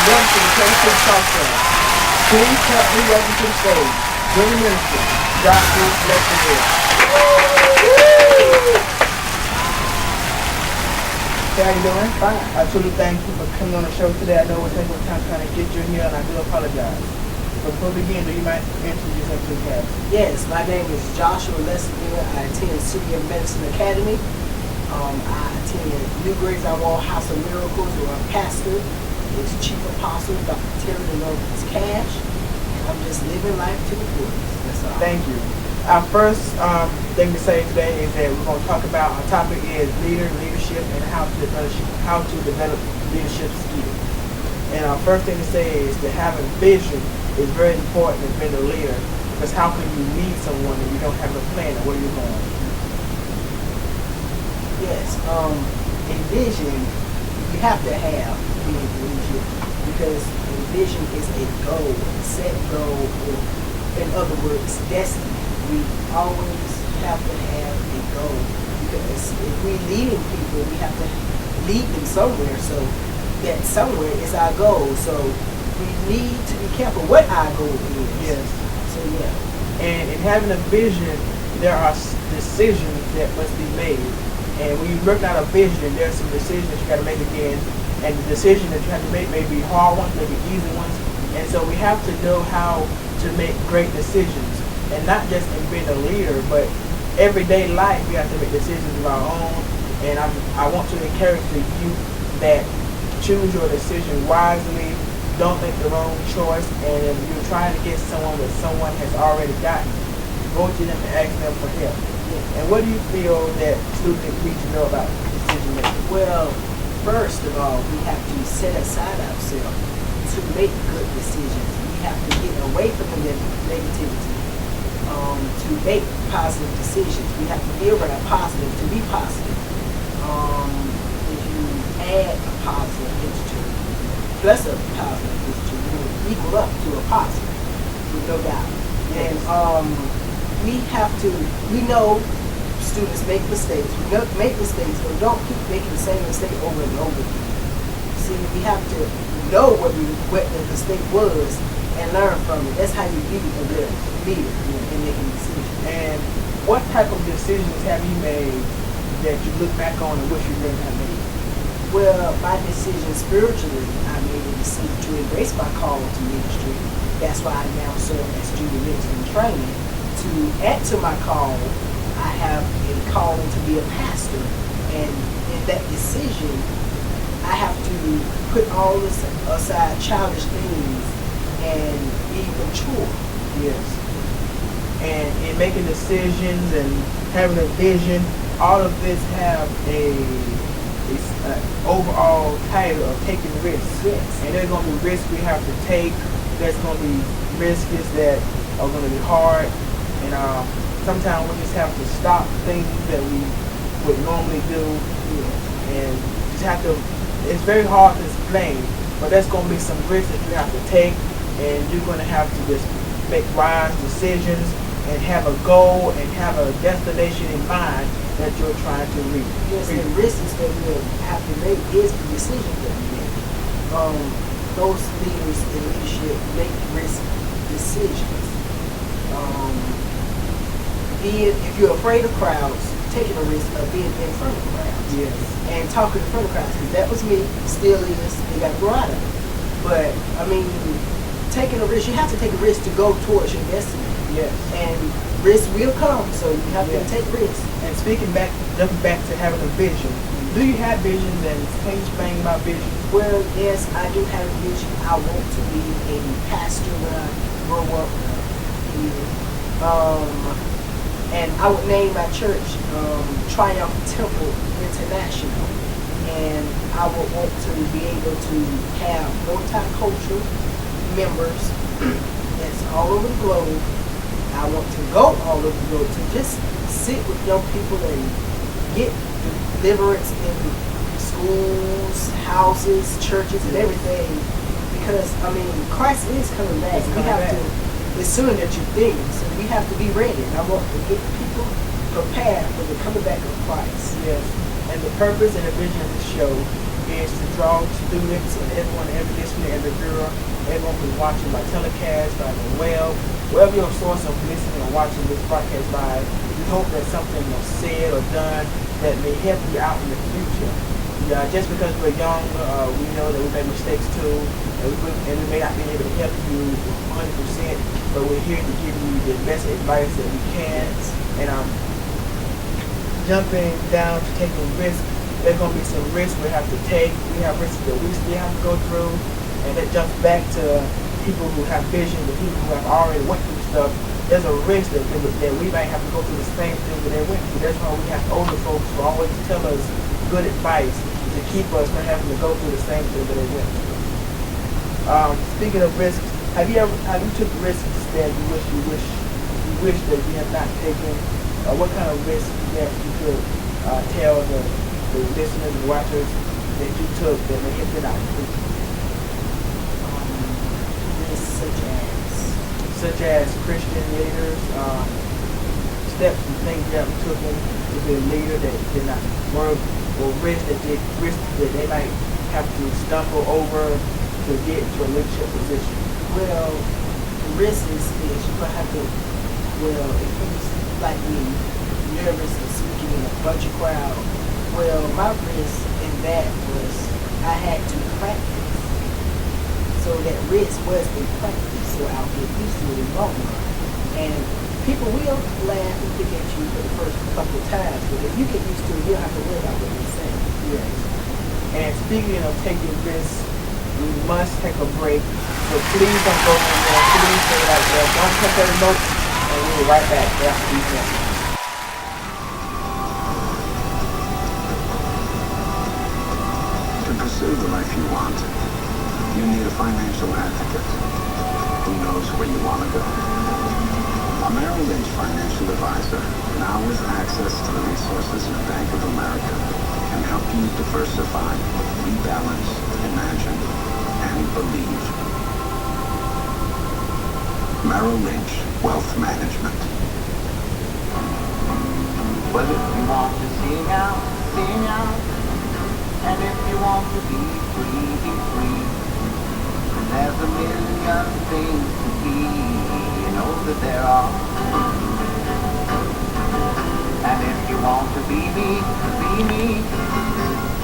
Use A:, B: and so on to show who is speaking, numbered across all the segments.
A: Welcome to the Tennessee Talk Show. Please help me welcome to the stage. Junior Minister, Joshua Leastvael. Hey, how you doing? Fine. I truly thank you for coming on the show today. I know we're taking time trying to get you in here, and I do apologize. But before we begin, do you mind introducing yourself to the cast?
B: Yes, my name is Joshua Leastvael. I attend City of Medicine Academy. I attend New Grace I Wall House of Miracles, where I'm pastor. It's Chief Apostle Dr. Terry Lawrence Cash. And I'm just living life to the fullest. That's all.
A: Thank you. Our first thing to say today is that we're going to talk about, our topic is leadership, and how to develop leadership skills. And our first thing to say is that having vision is very important as being a leader, because how can you lead someone if you don't have a plan of where you're going?
B: Yes, in vision, you have to have being leadership, because a vision is a goal, a set goal, or in other words, destiny. We always have to have a goal, because if we're leading people, we have to lead them somewhere, so that somewhere is our goal. So we need to be careful what our goal is.
A: Yes.
B: So yeah.
A: And in having a vision, there are decisions that must be made. And when you work out a vision, there are some decisions that you got to make again. And the decision that you have to make may be hard ones, may be easy ones. And so we have to know how to make great decisions. And not just in being a leader, but everyday life, we have to make decisions of our own. And I want to encourage the youth that choose your decision wisely. Don't make the wrong choice. And if you're trying to get someone that someone has already gotten, go to them and ask them for help. And what do you feel that students need to know about decision making?
B: Well, first of all, we have to set aside ourselves to make good decisions. We have to get away from the negativity, to make positive decisions. We have to be around positive to be positive. If you add a positive integer plus a positive integer, you will equal up to a positive, with no doubt.
A: Yes.
B: And we know students make mistakes. We make mistakes, but don't keep making the same mistake over and over again. See, we have to know what the mistake was and learn from it. That's how you be a good leader in making decisions.
A: And what type of decisions have you made that you look back on and wish you didn't have made?
B: Well, my decision spiritually, I made a decision to embrace my call to ministry. That's why I now serve as junior minister in training. To add to my call, I have a calling to be a pastor, and in that decision, I have to put all this aside, childish things, and be mature.
A: Yes. And in making decisions and having a vision, all of this have a overall title of taking risks.
B: Yes.
A: And there's going to be risks we have to take. There's going to be risks that are going to be hard. And sometimes we just have to stop things that we would normally do, and just have to. It's very hard to explain, but there's going to be some risks that you have to take, and you're going to have to just make wise decisions and have a goal and have a destination in mind that you're trying to reach.
B: Yes, and risks that we have to make is the decision that we make. Those leaders in leadership make risk decisions. If you're afraid of crowds, taking a risk of being in front of crowds.
A: Yes.
B: And talking in front of crowds, because that was me, still is, you got to grow out of it. But, I mean, taking a risk, you have to take a risk to go towards your destiny.
A: Yes.
B: And risk will come, so you have to take risks.
A: And jumping back to having a vision, do you have vision, and can you explain about vision?
B: Well, yes, I do have a vision. I want to be a pastor when I grow up. And I would name my church Triumph Temple International. And I would want to be able to have multicultural members that's all over the globe. I want to go all over the globe to just sit with young people and get deliverance in schools, houses, churches, and everything. Because, I mean, Christ is coming back. We have to, as soon as you think, so we have to be ready. And I want to get people prepared for the coming back of Christ.
A: Yes. And the purpose and the vision of the show is to draw students and everyone, every listener, every viewer, everyone who's watching by telecast, by the web, wherever your source of listening or watching this broadcast by. We hope that something was said or done that may help you out in the future. Just because we're young, we know that we make mistakes too, and we may not be able to help you 100%, but we're here to give you the best advice that we can. And jumping down to taking risks, there's going to be some risks we have to take. We have risks that we still have to go through, and that jumps back to people who have vision, the people who have already went through stuff. There's a risk that we might have to go through the same thing that they went through. That's why we have older folks who always tell us good advice to keep us from having to go through the same thing that they went through. Speaking of risks, have you took risks that you wish that you had not taken? What kind of risks that you could tell the listeners and watchers that you took that may have been out?
B: Risks
A: such as Christian leaders, steps and things you have taken to be a leader that did not work, or risks that they might have to stumble over to get into a leadership position.
B: Well, the risk is you're gonna have to. Well, if you're like me, nervous and speaking in a bunch of crowd. Well, my risk in that was I had to practice. So that risk was in practice, so I'll get used to it in the long run. And people will laugh and pick at you for the first couple of times, but if you get used to it, you don't have to worry about what they're saying.
A: Yes. And speaking of taking risks, we must take a break. So please don't go anywhere. Please stay right there. Don't touch that remote, and we'll be right back after these messages.
C: To pursue the life you want, you need a financial advocate who knows where you want to go. A Merrill Lynch financial advisor, now with access to the resources of Bank of America, can help you diversify, rebalance, imagine, and believe. Merrill Lynch Wealth Management.
D: Well, if you want to sing out, sing out. And if you want to be free, be free. And there's a million things to be, you know that there are. And if you want to be me, be me.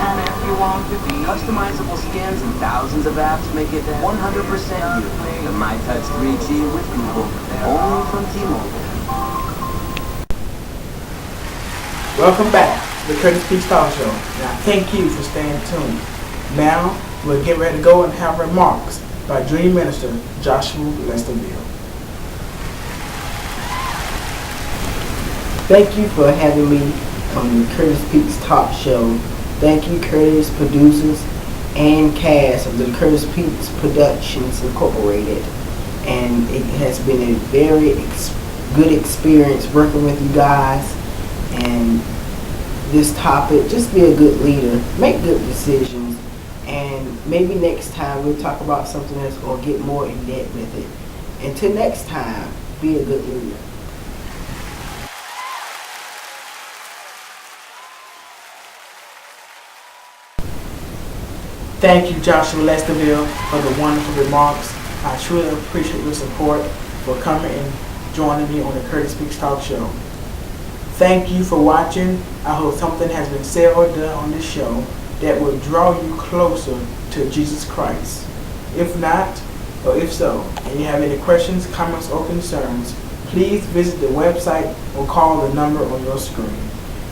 D: And if you want to be
E: customizable skins and thousands of apps make it 100% you. The MyTouch 3G with Google, only from T-Mobile.
A: Welcome back to the Curtis P. Star Show, and I thank you for staying tuned. Now, we'll get ready to go and have remarks by Dream Minister Joshual Leastvael.
F: Thank you for having me on the Curtis Peaks Talk Show. Thank you, Curtis, producers, and cast of the Curtis Peaks Productions Incorporated. And it has been a very good experience working with you guys. And this topic, just be a good leader, make good decisions, and maybe next time we'll talk about something that's going to get more in depth with it. Until next time, be a good leader.
A: Thank you, Joshual Leastvael, for the wonderful remarks. I truly appreciate your support for coming and joining me on the Curtis Speaks Talk Show. Thank you for watching. I hope something has been said or done on this show that will draw you closer to Jesus Christ. If not, or if so, and you have any questions, comments, or concerns, please visit the website or call the number on your screen.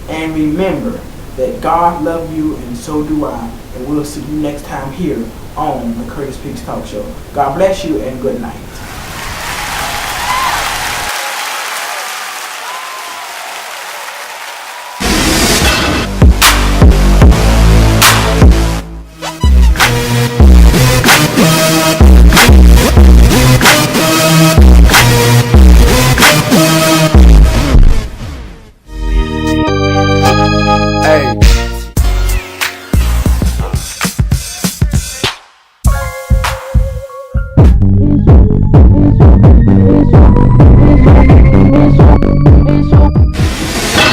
A: And remember that God loves you and so do I, and we'll see you next time here on the Curtis Peaks Talk Show. God bless you and good night.
G: Hey.